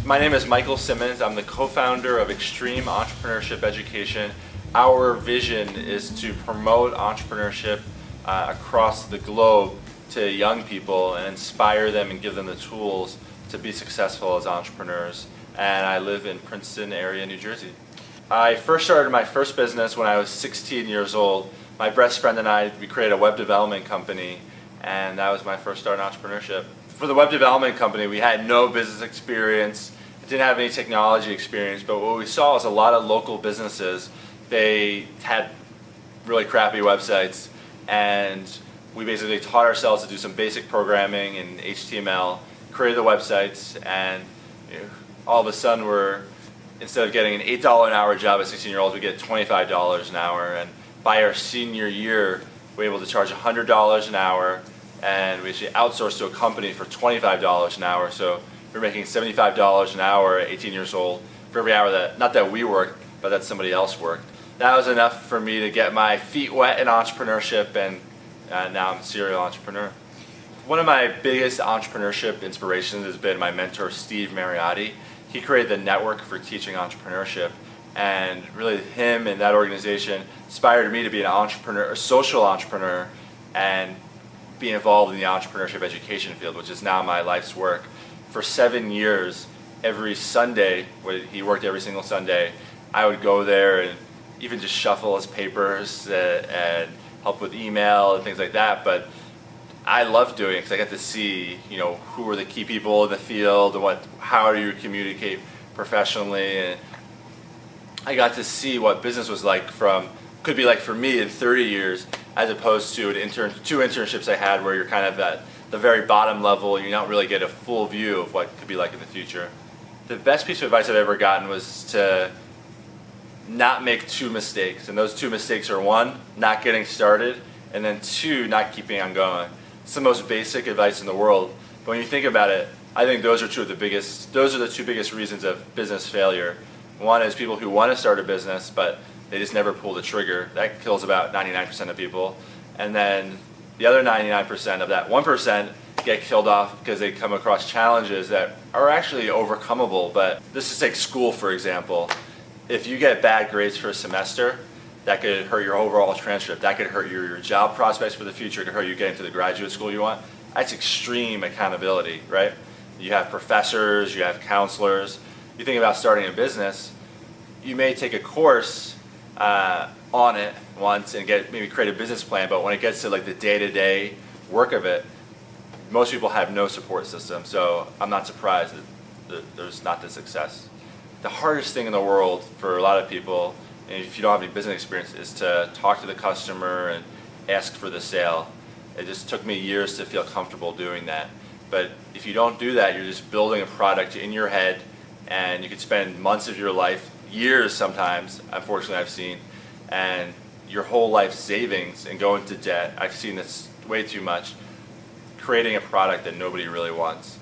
My name is Michael Simmons. I'm the co-founder of Extreme Entrepreneurship Education. Our vision is to promote entrepreneurship across the globe to young people and inspire them and give them the tools to be successful as entrepreneurs. And I live in Princeton area, New Jersey. I first started my first business when I was 16 years old. My best friend and I, we created a web development company, and that was my first start in entrepreneurship. For the web development company, we had no business experience, didn't have any technology experience, but what we saw was a lot of local businesses, they had really crappy websites, and we basically taught ourselves to do some basic programming in HTML, created the websites, and all of a sudden instead of getting an $8 an hour job as 16-year-olds, we get $25 an hour. And by our senior year, we were able to charge $100 an hour, and we actually outsourced to a company for $25 an hour. So we're making $75 an hour at 18 years old for every hour that, not that we worked, but that somebody else worked. That was enough for me to get my feet wet in entrepreneurship, and now I'm a serial entrepreneur. One of my biggest entrepreneurship inspirations has been my mentor, Steve Mariotti. He created the Network for Teaching Entrepreneurship, and really him and that organization inspired me to be an entrepreneur, a social entrepreneur, and be involved in the entrepreneurship education field, which is now my life's work. For 7 years, every Sunday, he worked every single Sunday, I would go there and even just shuffle his papers and help with email and things like that. But I loved doing it because I got to see, who were the key people in the field and how do you communicate professionally, and I got to see what business was like could be like for me in 30 years, as opposed to two internships I had where you're kind of at the very bottom level and you don't really get a full view of what could be like in the future. The best piece of advice I've ever gotten was to not make two mistakes, and those two mistakes are: one, not getting started, and then two, not keeping on going. It's the most basic advice in the world, but when you think about it, I think those are the two biggest reasons of business failure. One is people who want to start a business, but they just never pull the trigger. That kills about 99% of people. And then the other 99% of that 1% get killed off because they come across challenges that are actually overcomable. But let's just take school, for example. If you get bad grades for a semester, that could hurt your overall transcript. That could hurt your job prospects for the future. It could hurt you getting to the graduate school you want. That's extreme accountability, right? You have professors, you have counselors. You think about starting a business, you may take a course on it once and maybe create a business plan, but when it gets to like the day-to-day work of it, most people have no support system. So I'm not surprised that there's not the success. The hardest thing in the world for a lot of people, and if you don't have any business experience, is to talk to the customer and ask for the sale. It just took me years to feel comfortable doing that. But if you don't do that, you're just building a product in your head, and you could spend months of your life, years sometimes, unfortunately I've seen, and your whole life savings and go into debt. I've seen this way too much, creating a product that nobody really wants.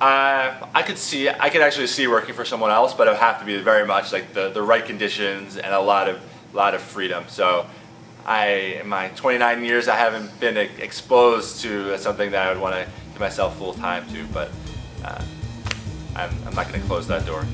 I could actually see working for someone else, but it would have to be very much like the right conditions and a lot of freedom. So in my 29 years, I haven't been exposed to something that I would want to give myself full time to, but I'm not going to close that door.